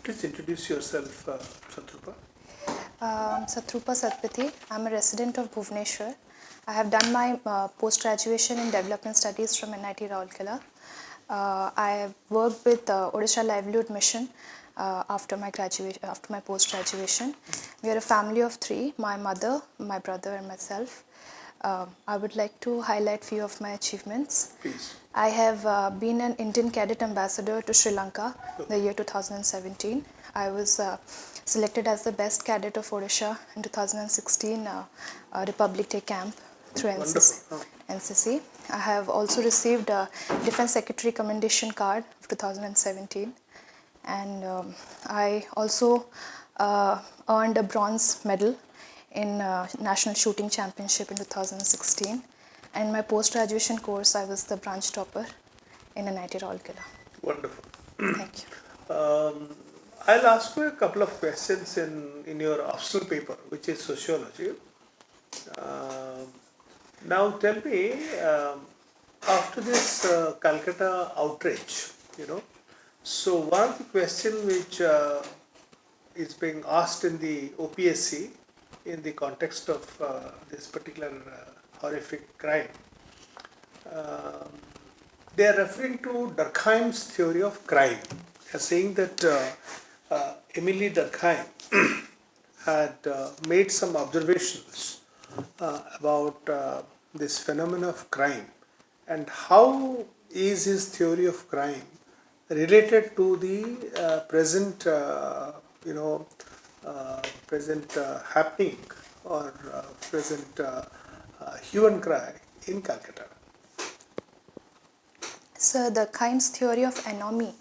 Please introduce yourself, Satrupa. SATRUPA SATPATHY. I'm a resident of Bhubaneswar. I have done my post-graduation in development studies from NIT Rourkela. I have worked with Odisha Livelihood Mission after my post-graduation. We are a family of 3, my mother, my brother and myself. I would like to highlight few of my achievements. Please. I have been an Indian Cadet Ambassador to Sri Lanka the year 2017. I was selected as the best cadet of Odisha in 2016 Republic Day camp through NCC. I have also received a Defense Secretary Commendation Card of 2017, and I also earned a bronze medal in National Shooting Championship in 2016. And in my post-graduation course, I was the branch topper in NIT Rourkela. Wonderful. Thank you. I'll ask you a couple of questions in your optional paper, which is sociology. Now tell me, after this Calcutta outrage, so one of the questions which is being asked in the OPSC in the context of this particular horrific crime, they are referring to Durkheim's theory of crime, saying that Emile Durkheim had made some observations about this phenomenon of crime, and how is his theory of crime related to the present happening or present hue and cry in Calcutta. So Durkheim's theory of anomie,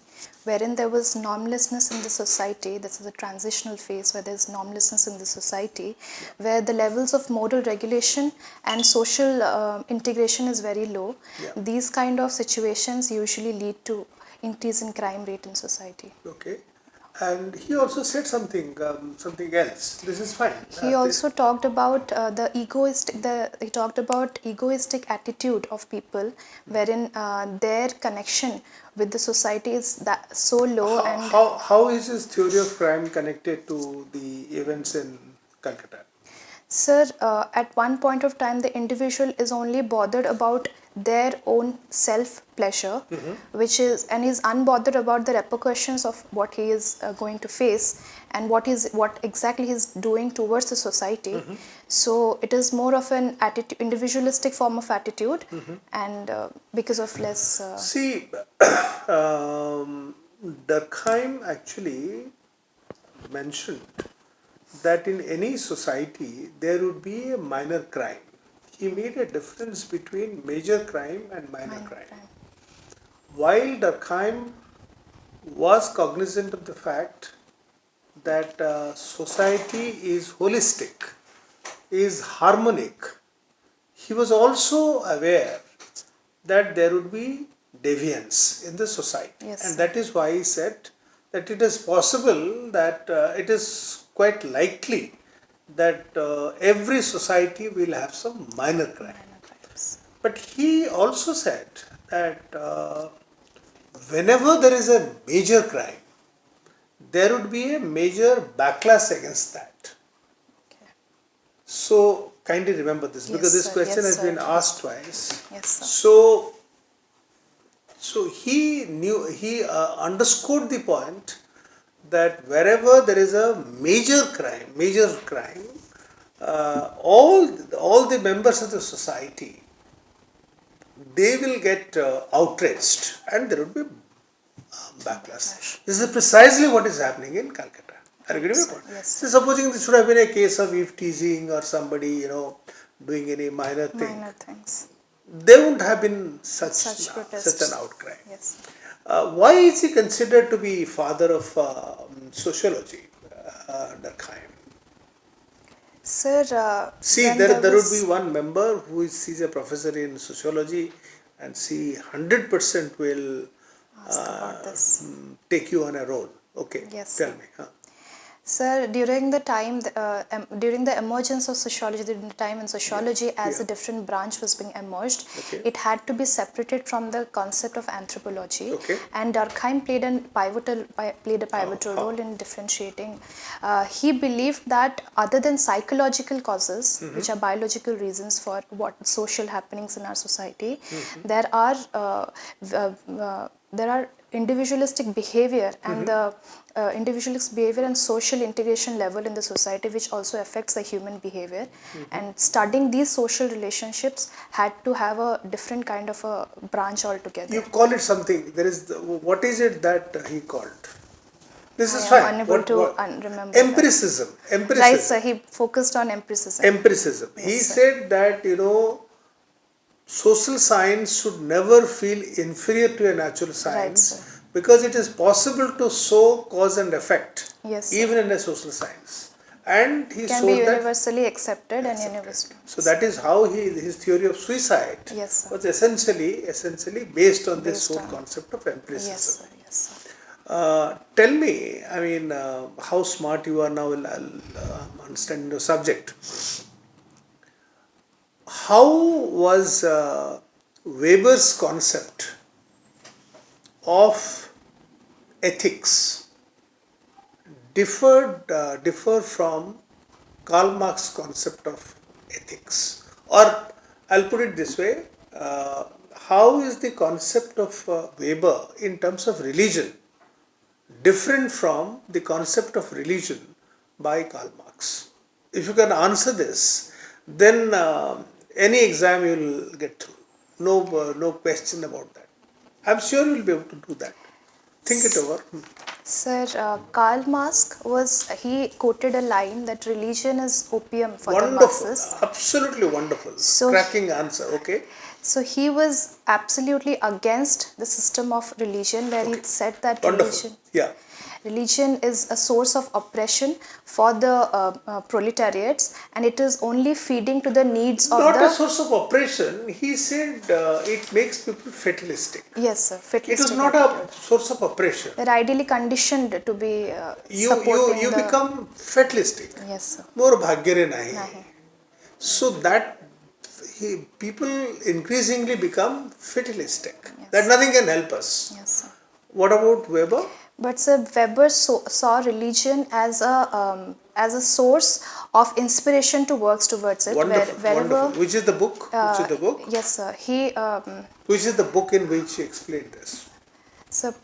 wherein there was normlessness in the society, this is a transitional phase where there is normlessness in the society, where the levels of moral regulation and social integration is very low. Yeah. These kind of situations usually lead to increase in crime rate in society. Okay. And he also said something else. This is fine. He also talked about he talked about egoistic attitude of people, wherein their connection with the society is that so low. How is his theory of crime connected to the events in Calcutta? Sir, at one point of time, the individual is only bothered about their own self-pleasure, which is, and is unbothered about the repercussions of what he is going to face and what exactly he is doing towards the society. So it is more of an individualistic form of attitude, and because of less. See, Durkheim actually mentioned that in any society there would be a minor crime. He made a difference between major crime and minor crime. While Durkheim was cognizant of the fact that society is holistic, is harmonic, he was also aware that there would be deviance in the society. Yes. And that is why he said that it is possible that it is quite likely that every society will have some minor crime. But he also said that whenever there is a major crime, there would be a major backlash against that. Okay. So kindly remember this, because this question has been asked twice. Yes, sir. So he underscored the point that wherever there is a major crime, all the members of the society, they will get outraged and there will be backlash. This is precisely what is happening in Calcutta. Are you getting my point? Yes. So supposing this should have been a case of eve teasing or somebody doing any minor thing. Minor things. There wouldn't have been such an outcry. Yes. Why is he considered to be father of sociology, Durkheim? Sir, see, there would be one member who is a professor in sociology, and she 100% will take you on a roll. Okay, yes, tell sir. me. Sir, during the time, during the emergence of sociology, during the time when sociology as a different branch was being emerged, it had to be separated from the concept of anthropology. Okay. And Durkheim played a pivotal role in differentiating. He believed that other than psychological causes, which are biological reasons for what social happenings in our society, there are individualistic behavior and the individualistic behavior and social integration level in the society, which also affects the human behavior. And studying these social relationships had to have a different kind of a branch altogether. You call it something. There is what is it that he called? This is I fine. am unable to remember. Empiricism. Empiricism. Right, sir. He focused on empiricism. Empiricism. Yes, He sir. said that social science should never feel inferior to a natural science, sir. because it is possible to show cause and effect, Yes, sir. even in a social science. And he Can be showed that. universally accepted and universally. So that is how his theory of suicide Yes, sir. was essentially based on this whole concept of empiricism. Yes, sir. Yes, sir. Tell me, I mean, how smart you are now. I'll understand the subject. How was Weber's concept of ethics differ from Karl Marx's concept of ethics? Or I'll put it this way: how is the concept of Weber in terms of religion different from the concept of religion by Karl Marx? If you can answer this, then any exam you will get through. No question about that. I'm sure you will be able to do that. Think it over. Sir, Karl Marx he quoted a line that religion is opium for the Wonderful. masses. Absolutely wonderful. So- Cracking answer. Okay. So he was absolutely against the system of religion, where he said that Wonderful. Yeah. religion is a source of oppression for the proletariats, and it is only feeding to the needs of Not the... a source of oppression. He said it makes people fatalistic. Yes, sir. It was not a source of oppression. They're ideally conditioned to be You supporting the... become fatalistic. Yes, sir. More bhagyare nahi. Nahi. So that people increasingly become fatalistic. Yes. That nothing can help us. Yes, sir. What about Weber? But sir, Weber saw religion as a source of inspiration to work towards it. Wonderful, Wherever, wonderful. Which is the book? Which is the book? Yes, sir. Which is the book in which he explained this? Sir,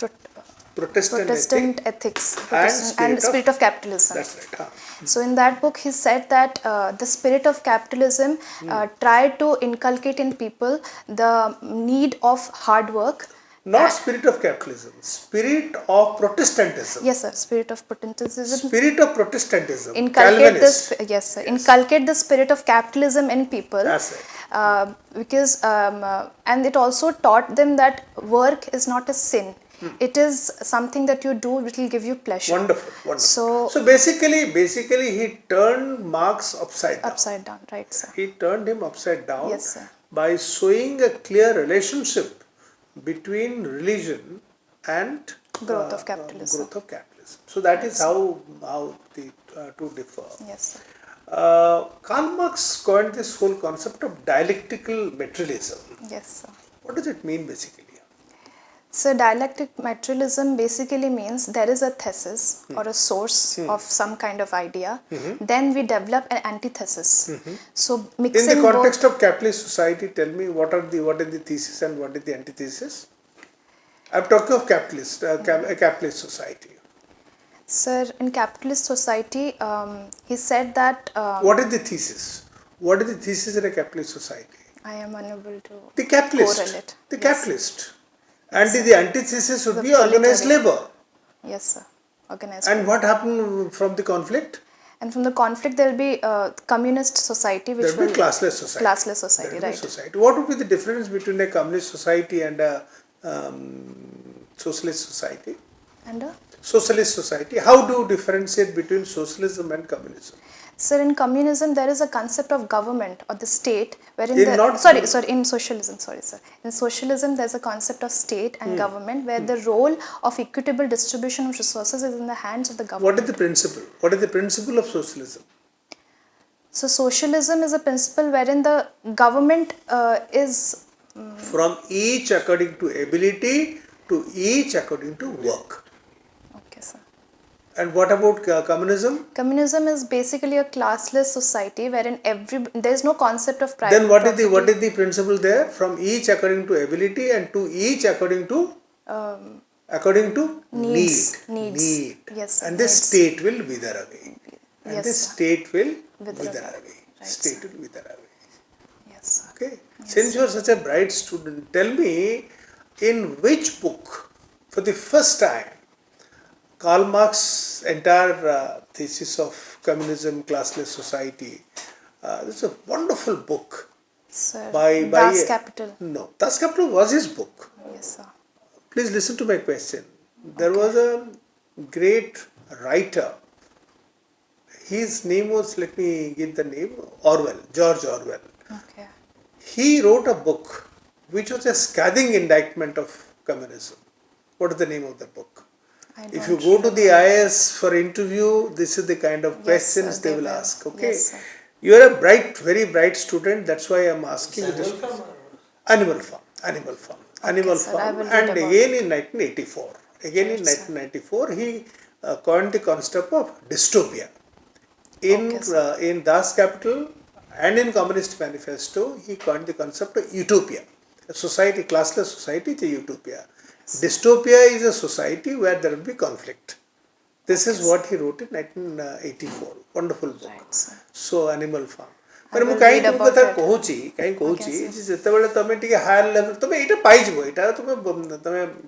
Protestant ethics and spirit of capitalism. That's right. Huh? So in that book, he said that the spirit of capitalism tried to inculcate in people the need of hard work. Not spirit of capitalism, spirit of Protestantism. Yes, sir. Spirit of Protestantism. Spirit of Protestantism. Inculcate Calvinist. yes, sir. Inculcate the spirit of capitalism in people. That's right. Because and it also taught them that work is not a sin. It is something that you do which will give you pleasure. Wonderful. So basically he turned Marx upside down. Upside down, right, sir. He turned him upside down. Yes, sir. By showing a clear relationship between religion and Growth of capitalism. So that is how the two differ. Yes, sir. Karl Marx coined this whole concept of dialectical materialism. Yes, sir. What does it mean basically? So dialectic materialism basically means there is a thesis or a source of some kind of idea. Then we develop an antithesis. So mixing In the context of capitalist society, tell me what are the thesis and what is the antithesis? I'm talking of a capitalist society. Sir, in capitalist society, he said that... what is the thesis? What is the thesis in a capitalist society? I am unable to The capitalist. correlate. The Yes. capitalist. And the antithesis would be organized labor. Yes, sir. Organized And labor. what happened from the conflict? And from the conflict, there will be a communist society, which There will be classless society. Classless society, There will be right. society. What would be the difference between a communist society and a socialist society? And Socialist society. How do you differentiate between socialism and communism? Sir, in communism there is a concept of government or the state wherein In not- in socialism, sorry sir. In socialism there's a concept of state and government where the role of equitable distribution of resources is in the hands of the government. What is the principle? What is the principle of socialism? So socialism is a principle wherein the government is From each according to ability to each according to work. okay sir. And what about communism? Communism is basically a classless society wherein there is no concept of private Then what is property. the principle there? From each according to ability and to each according to Needs. Need. Yes, sir, And this needs. state will wither away. And Yes, this sir. state will Wither wither away. away. Right, State sir. will wither away. Yes, sir. Okay. Since you are such a bright student, tell me in which book, for the first time, Karl Marx's entire thesis of communism, classless society. This is a wonderful book Sir, by Das Kapital. No, Das Kapital was his book. Yes, sir. Please listen to my question. There was a great writer. His name was, let me give the name, George Orwell. Okay. He wrote a book which was a scathing indictment of communism. What is the name of the book? If you go to the IAS for interview, this is the kind of questions sir, they they will will. ask. Okay, Yes, sir. you are a bright, very bright student. That's why I am asking you this. Animal Farm, Animal Farm, Animal sir, I Farm, will read and about again in 1984. Again in Right, sir. 1994, he coined the concept of dystopia. In Das Kapital and in Communist Manifesto, he coined the concept of utopia. A society, classless society is a utopia. Dystopia is a society where there will be conflict. This is what he wrote in 1984. Wonderful book. Right, sir. So, Animal Farm. I पर ମୁଁ will କାହିଁ read ତୁମ about କଥା it. କହୁଛି କାହିଁ କହୁଛି Okay, ଯେ ଯେତେବେଳେ ତମେ ଟିକେ ହାୟର ଲେଭେଲ ତମେ ଏଇଟା ପାଇଯିବ ଏଇଟା ତମେ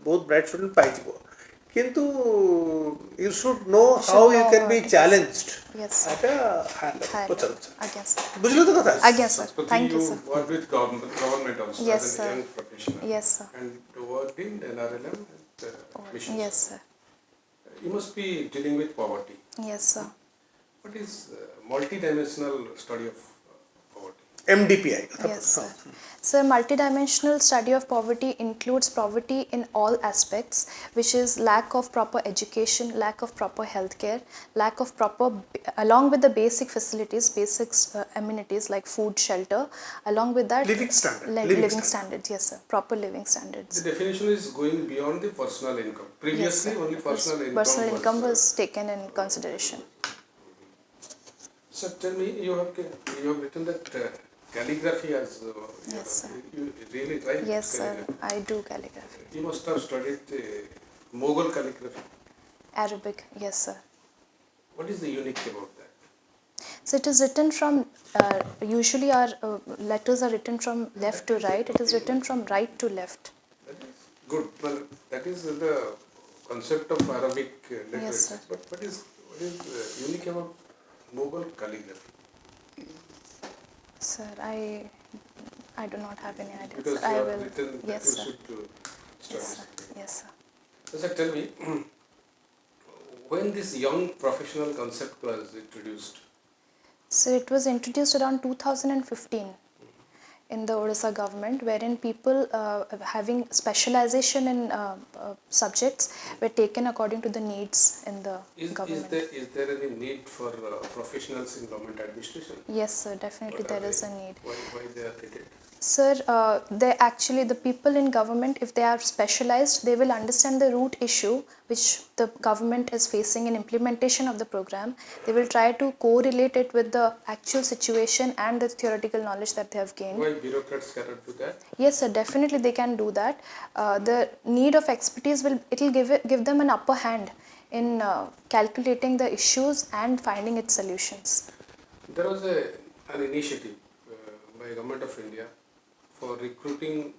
ବହୁତ ବ୍ରାଇଟ୍ ଷ୍ଟୁଡେଣ୍ଟ ପାଇଯିବ କିନ୍ତୁ you should know how you can be challenged Yes, sir. at a higher level. Higher ପଚାରୁଛ level. Again, sir. ବୁଝିଲ ତ କଥା Again, sir. Satpathy, Thank you, sir. worked with government also Yes, as a sir. young professional. Yes, sir. And worked in NRLM and missions. Yes, sir. You must be dealing with poverty. Yes, sir. What is multidimensional study of poverty? MDPI କଥା Yes, sir. So, multidimensional study of poverty includes poverty in all aspects, which is lack of proper education, lack of proper healthcare, lack of proper, along with the basic facilities, basic amenities like food, shelter, along with that, Living standard. living standards. Yes, sir. Proper living standards. The definition is going beyond the personal income. Previously, Yes, sir. only personal income. Personal income was taken in consideration. So tell me, you have written that calligraphy as Yes, sir. you really tried. Yes, sir. calligraphy. I do calligraphy. You must have studied Mughal calligraphy. Arabic. Yes, sir. What is the unique about that? So it is written from, usually our letters are written from left to right. It is written from right to left. That is good. Well, that is the concept of Arabic literature. Yes, sir. But what is unique about Mughal calligraphy? Sir, I do not have any idea. Because sir. you I have will. written that Yes, you sir. should study. Yes, sir. Yes, sir. So, sir, tell me, when this young professional concept was introduced? So it was introduced around 2015 in the Odisha government, wherein people having specialization in subjects were taken according to the needs in the government. Is there any need for professionals in government administration? Yes, sir. Definitely there is a need. Why they are needed? Sir, the people in government, if they are specialized, they will understand the root issue which the government is facing in implementation of the program. They will try to correlate it with the actual situation and the theoretical knowledge that they have gained. Why bureaucrats cannot do that? Yes, sir, definitely they can do that. The need of expertise will give them an upper hand in calculating the issues and finding its solutions. There was an initiative by Government of India for recruiting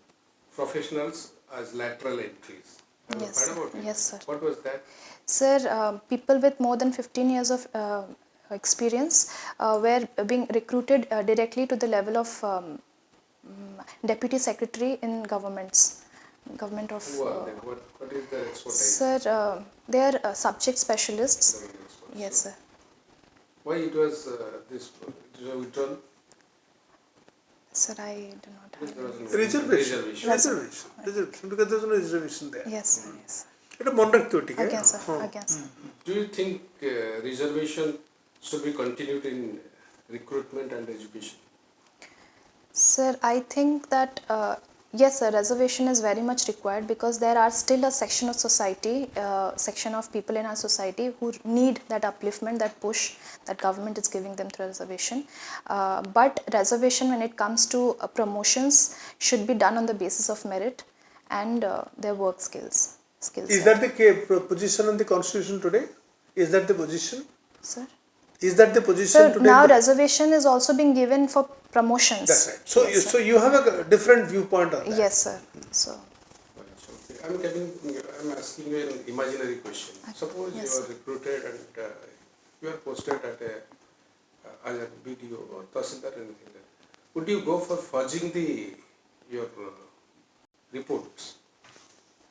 professionals as lateral entries. Have you Yes, heard sir. about it? Yes, sir. What was that? Sir, people with more than 15 years of experience were being recruited directly to the level of deputy secretary in government of. Who are they? What is their expertise? Sir, they are subject specialists. Domain experts. Yes, sir. Why it was this it was withdrawn? Sir, I do not have There was any. no Reservation. reservation. Reservation. Because there's no reservation there. Yes, sir, yes. It is monarchy. Again, sir, again, sir. Do you think reservation should be continued in recruitment and education? Sir, I think that yes, sir, reservation is very much required because there are still a section of society, section of people in our society who need that upliftment, that push that government is giving them through reservation. But reservation, when it comes to promotions, should be done on the basis of merit and their work skills. Is that the position in the constitution today? Is that the position? Sir? Is that the position Sir, today? now reservation is also being given for promotions. That's right. So, Yes, so you have a different viewpoint on that. yes, sir. So, Okay. I'm asking you an imaginary question. Suppose yes. you are recruited and you are posted at as a BDO or Tahsildar or anything like that. Would you go for fudging your reports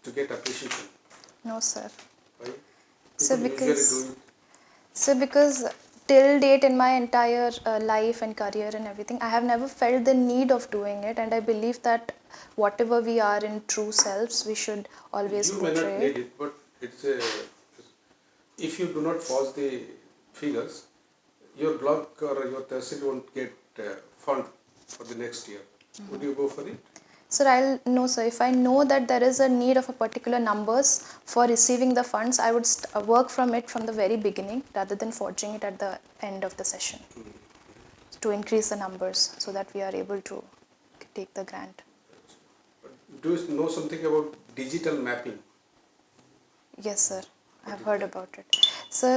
to get appreciation? no, sir. Why? Sir, People usually because- do it. So because till date in my entire life and career and everything, I have never felt the need of doing it, and I believe that whatever we are in true selves, we should always You may not portray need it. it, but if you do not fudge the figures, your block or your tehsil won't get fund for the next year. Would you go for it? Sir, I'll no, sir. If I know that there is a need of a particular numbers for receiving the funds, I would work from it from the very beginning rather than forging it at the end of the session to increase the numbers so that we are able to take the grant. Do you know something about digital mapping? Yes, sir. I have heard about it. Sir,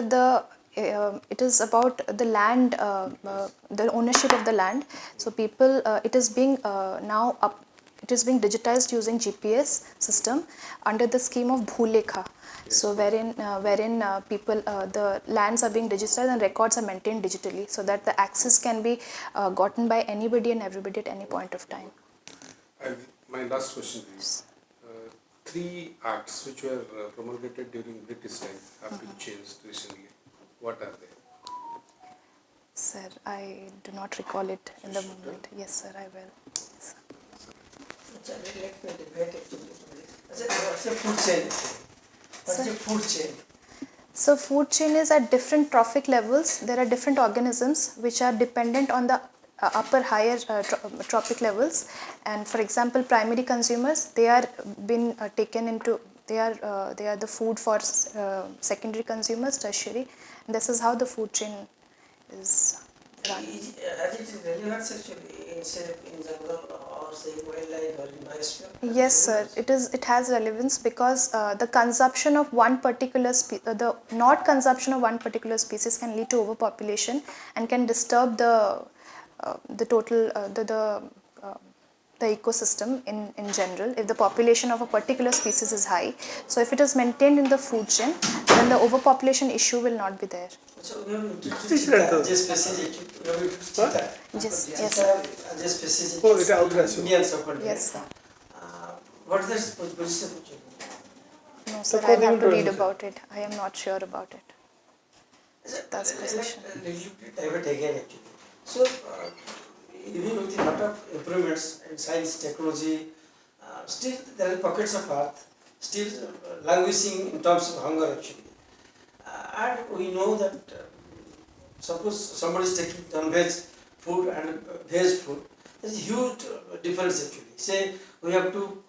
it is about the land, the ownership of the land. So people, it is being now up. It is being digitized using GPS system under the scheme of Bhulekha. So wherein people, the lands are being digitized and records are maintained digitally, so that the access can be gotten by anybody and everybody at any point of time. My last question is, 3 acts which were promulgated during British time have been changed recently. What are they? Sir, I do not recall it in the moment. Yes, sir, I will. Yes, sir. Let me debate actually. What's a food chain? What's a food chain? So food chain is at different trophic levels. There are different organisms which are dependent on the upper higher trophic levels, and for example primary consumers, they are been taken into, they are the food for secondary consumers, tertiary, and this is how the food chain is run. As it is relevant actually in jungle or say wildlife or in biosphere? Yes, sir. It has relevance because the consumption of one particular the not consumption of one particular species can lead to overpopulation and can disturb the total the ecosystem in general if the population of a particular species is high. So if it is maintained in the food chain, then the overpopulation issue will not be there. So we have introduced this species. Yes, yes, sir. This species. Oh, it is outrage. Indian so-called. Yes, sir. What is the position? No, sir, I'll have to read about it. I am not sure about it. That's position. Divert again actually. So even with a lot of improvements in science, technology, still there are pockets of earth still languishing in terms of hunger actually. And we know that suppose somebody is taking non-veg food and veg food, there is a huge difference actually. Say we have to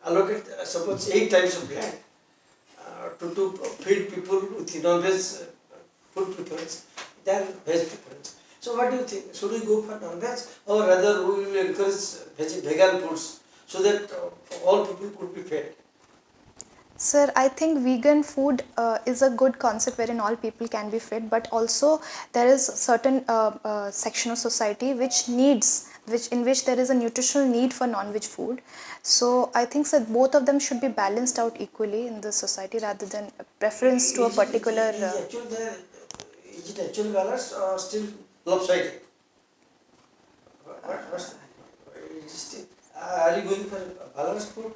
allocate suppose 8 types of land to feed people with non-veg food preference than veg preference. So what do you think? Should we go for non-veg or rather we will encourage vegan foods so that all people could be fed? Sir, I think vegan food is a good concept wherein all people can be fed, but also there is a certain section of society which needs, in which there is a nutritional need for non-veg food. So I think that both of them should be balanced out equally in the society rather than a preference to a particular. Is it actually balanced or still lopsided? What's that? Are you going for balanced food?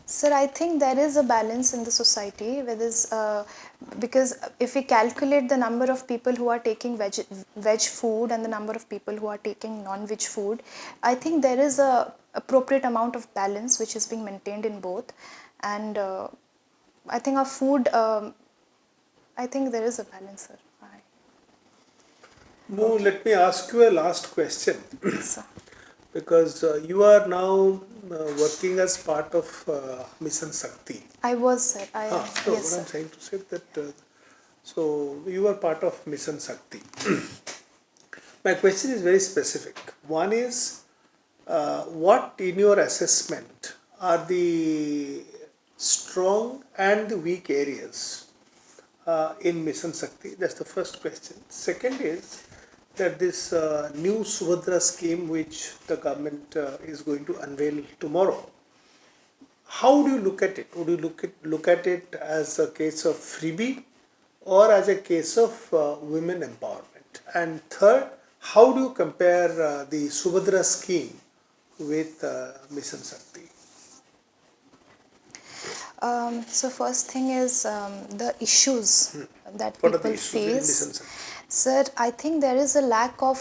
Sir, I think there is a balance in the society where there's, because if we calculate the number of people who are taking veg food and the number of people who are taking non-veg food, I think there is a appropriate amount of balance which is being maintained in both, and I think our food, I think there is a balance, sir. No, let me ask you a last question. Sir. Because you are now working as part of Mission Shakti. I was, sir. No, Yes, what sir. I'm saying to say that, so you are part of Mission Shakti. My question is very specific. One is, what in your assessment are the strong and the weak areas in Mission Shakti? That's the first question. Second is that this new Subhadra scheme which the government is going to unveil tomorrow, how do you look at it? Would you look at it as a case of freebie or as a case of women empowerment? And third, how do you compare the Subhadra scheme with Mission Shakti? So first thing is the issues that What are the people issues in Mission face. Shakti? Sir, I think there is a lack of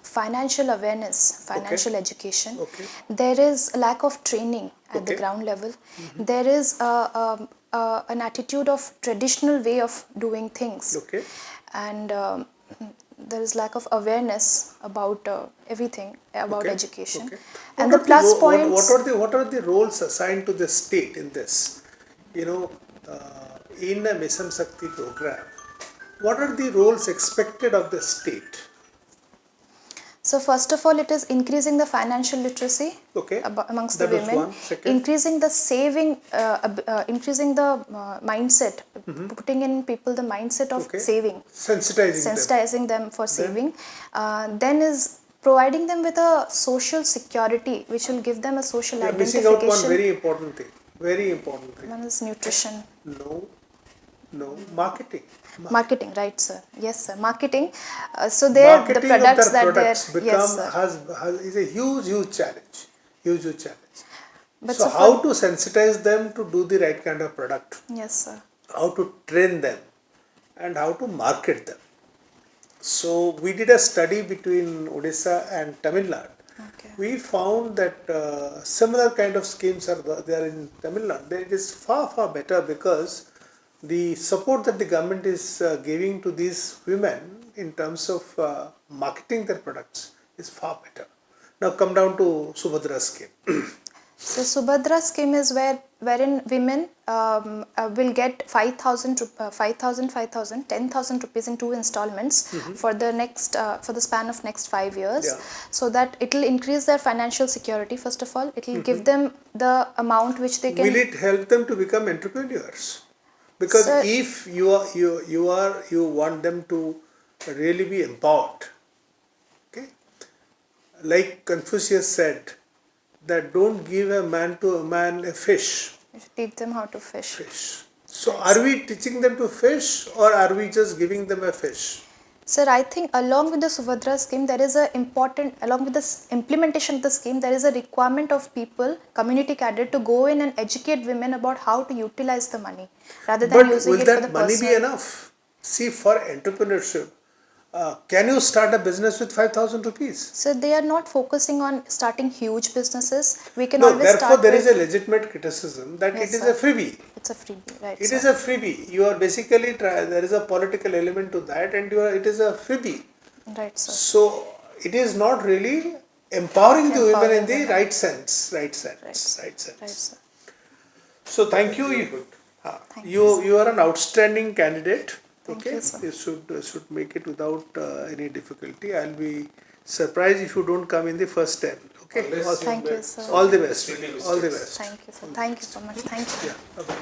financial awareness, financial Okay. education. Okay. There is a lack of training at the Okay. ground level. There is an attitude of traditional way of doing things. Okay. And there is lack of awareness about everything about Okay. education. Okay. And What the are plus ro- points. what are the roles assigned to the state in this? You know, in a Mission Shakti program, what are the roles expected of the state? So first of all, it is increasing the financial literacy Okay, amongst that the was women, one. Second, increasing the saving, increasing the mindset, putting in people the mindset of okay, saving, sensitizing them. them for Then? saving. Then is providing them with a social security, which will give them a social You're missing out one identification. very important thing. Very important thing. One is nutrition. No, marketing. Marketing, right, sir? Yes, sir. Marketing. So there, the Marketing products of their that products they're, become yes, sir. is a huge challenge. Huge challenge. But So so how to sensitize them to do the right kind of product? yes, sir. How to train them and how to market them. So we did a study between Odisha and Tamil Nadu. Okay. We found that similar kind of schemes are there in Tamil Nadu. It is far better because the support that the government is giving to these women in terms of marketing their products is far better. Now come down to Subhadra scheme. So Subhadra scheme is wherein women will get 5,000, 10,000 rupees in 2 installments for the next for the span of next 5 years. Yeah. So that it will increase their financial security. First of all, it will give them the amount which they can. Will it help them to become entrepreneurs? Because Sir, if you want them to really be empowered, okay? Like Confucius said, that don't give a man a fish. you should teach them how to fish. So are we teaching them to fish or are we just giving them a fish? Sir, I think along with the Subhadra scheme, there is along with the implementation of the scheme, there is a requirement of people, community cadre, to go in and educate women about how to utilize the money rather than But using will it for the that money be personal. enough? See, for entrepreneurship, can you start a business with 5,000 rupees? So they are not focusing on starting huge businesses. We can No, always therefore start there with, is a legitimate criticism that yes, it is sir. a freebie. It's a freebie, right? It sir. is a freebie. You are basically there is a political element to that, and it is a freebie. Right, sir. So it is not really empowering the women in the women. right sense. Right, sir. So thank you. Thank you, You are an outstanding candidate. Thank Okay, you, sir. you should make it without any difficulty. I'll be surprised if you don't come in the first 10. Okay, Unless Thank you, sir. all the best. Silly All the mistakes. best. Thank you, sir. Thank you so much. Thank you. Yeah. Okay.